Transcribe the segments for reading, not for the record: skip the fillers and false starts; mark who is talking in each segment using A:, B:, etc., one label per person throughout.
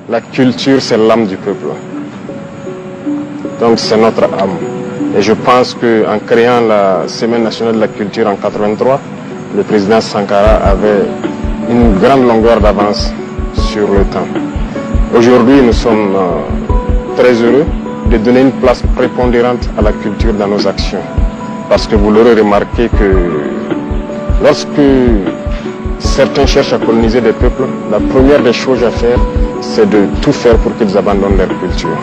A: la culture, c'est l'âme du peuple. Donc c'est notre âme. Et je pense qu'en créant la Semaine nationale de la culture en 83, le président Sankara avait une grande longueur d'avance sur le temps. Aujourd'hui, nous sommes très heureux de donner une place prépondérante à la culture dans nos actions. Parce que vous l'aurez remarqué que lorsque certains cherchent à coloniser des peuples, la première des choses à faire, c'est de tout faire pour qu'ils abandonnent leur culture.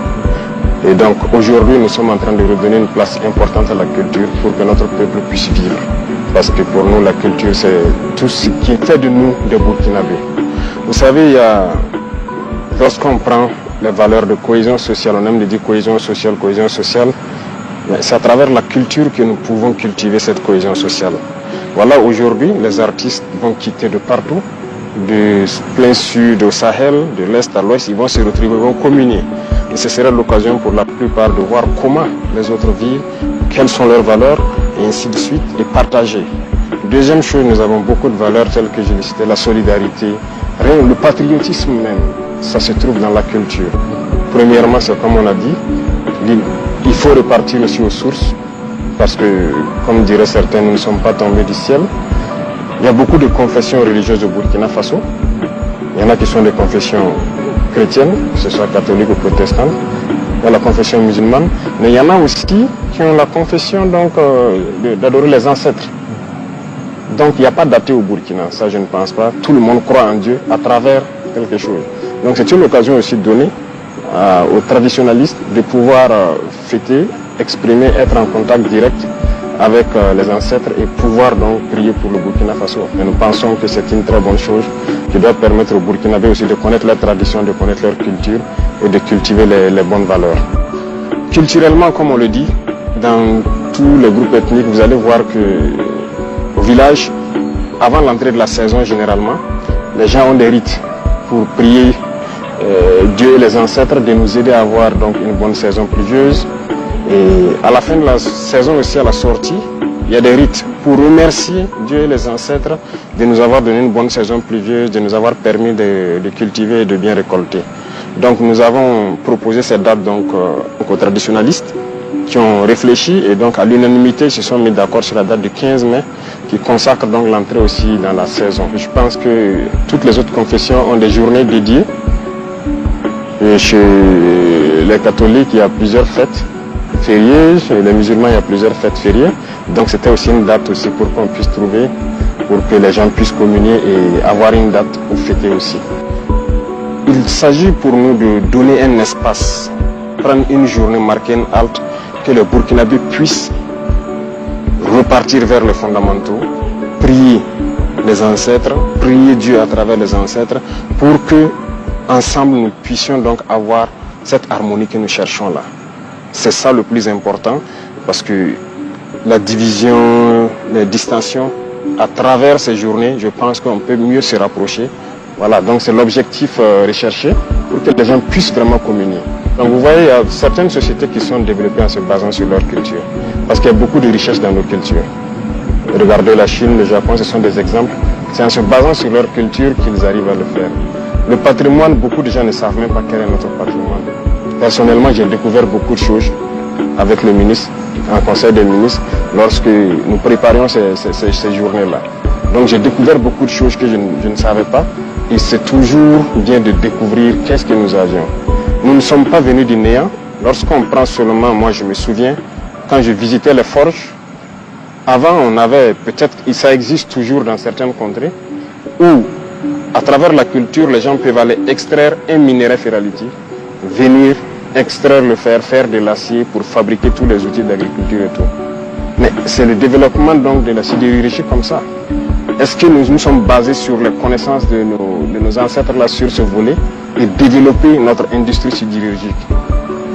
A: Et donc aujourd'hui, nous sommes en train de redonner une place importante à la culture pour que notre peuple puisse vivre. Parce que pour nous, la culture, c'est tout ce qui fait de nous des Burkinabés. Vous savez, lorsqu'on prend les valeurs de cohésion sociale, on aime de dire cohésion sociale, c'est à travers la culture que nous pouvons cultiver cette cohésion sociale. Voilà, aujourd'hui, les artistes vont quitter de partout, du plein sud au Sahel, de l'est à l'ouest, ils vont se retrouver, ils vont communier. Et ce sera l'occasion pour la plupart de voir comment les autres vivent, quelles sont leurs valeurs, et ainsi de suite, et partager. Deuxième chose, nous avons beaucoup de valeurs telles que je l'ai cité, la solidarité, le patriotisme même, ça se trouve dans la culture. Premièrement, c'est comme on a dit, il faut repartir aussi aux sources, parce que, comme diraient certains, nous ne sommes pas tombés du ciel. Il y a beaucoup de confessions religieuses au Burkina Faso. Il y en a qui sont des confessions chrétiennes, que ce soit catholiques ou protestantes. Il y a la confession musulmane. Mais il y en a aussi qui ont la confession d'adorer les ancêtres. Donc il n'y a pas d'athée au Burkina, ça je ne pense pas. Tout le monde croit en Dieu à travers quelque chose. Donc c'est une occasion aussi donnée aux traditionalistes de pouvoir fêter, exprimer, être en contact direct avec les ancêtres et pouvoir donc prier pour le Burkina Faso. Et nous pensons que c'est une très bonne chose qui doit permettre aux Burkinabés aussi de connaître leurs traditions, de connaître leur culture et de cultiver les bonnes valeurs. Culturellement, comme on le dit, dans tous les groupes ethniques, vous allez voir que au village, avant l'entrée de la saison généralement, les gens ont des rites pour prier Dieu et les ancêtres de nous aider à avoir donc une bonne saison pluvieuse. Et à la fin de la saison aussi, à la sortie, il y a des rites pour remercier Dieu et les ancêtres de nous avoir donné une bonne saison pluvieuse, de nous avoir permis de cultiver et de bien récolter. Donc nous avons proposé cette date donc, aux traditionalistes qui ont réfléchi et donc à l'unanimité se sont mis d'accord sur la date du 15 mai qui consacre donc l'entrée aussi dans la saison. Je pense que toutes les autres confessions ont des journées dédiées. Et chez les catholiques, il y a plusieurs fêtes fériées, chez les musulmans, il y a plusieurs fêtes fériées. Donc c'était aussi une date aussi pour qu'on puisse trouver, pour que les gens puissent communier et avoir une date pour fêter aussi. Il s'agit pour nous de donner un espace, prendre une journée, marquer une halte, que les Burkinabés puissent repartir vers les fondamentaux, prier les ancêtres, prier Dieu à travers les ancêtres, pour que ensemble nous puissions donc avoir cette harmonie que nous cherchons là. C'est ça le plus important, parce que la division, les distensions, à travers ces journées, je pense qu'on peut mieux se rapprocher. Voilà, donc c'est l'objectif recherché pour que les gens puissent vraiment communier. Donc vous voyez, il y a certaines sociétés qui sont développées en se basant sur leur culture, parce qu'il y a beaucoup de richesses dans nos cultures. Regardez la Chine, le Japon, ce sont des exemples. C'est en se basant sur leur culture qu'ils arrivent à le faire. Le patrimoine, beaucoup de gens ne savent même pas quel est notre patrimoine. Personnellement, j'ai découvert beaucoup de choses avec le ministre, en conseil des ministres, lorsque nous préparions ces journées-là. Donc j'ai découvert beaucoup de choses que je ne savais pas. Et c'est toujours bien de découvrir qu'est-ce que nous avions. Nous ne sommes pas venus du néant. Lorsqu'on prend seulement, moi je me souviens, quand je visitais les forges, avant on avait, peut-être, ça existe toujours dans certaines contrées, où à travers la culture, les gens peuvent aller extraire un minerai ferralitique, venir extraire le fer, faire de l'acier pour fabriquer tous les outils d'agriculture et tout. Mais c'est le développement donc de la sidérurgie comme ça. Est-ce que nous sommes basés sur les connaissances de nos ancêtres là sur ce volet et développer notre industrie sidérurgique?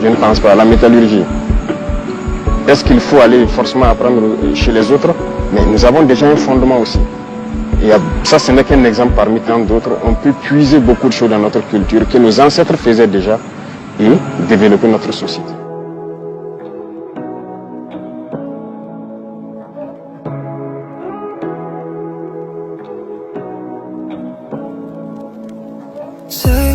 A: Je ne pense pas. La métallurgie. Est-ce qu'il faut aller forcément apprendre chez les autres? Mais nous avons déjà un fondement aussi. Et ça, ce n'est qu'un exemple parmi tant d'autres. On peut puiser beaucoup de choses dans notre culture que nos ancêtres faisaient déjà et développer notre société.
B: Say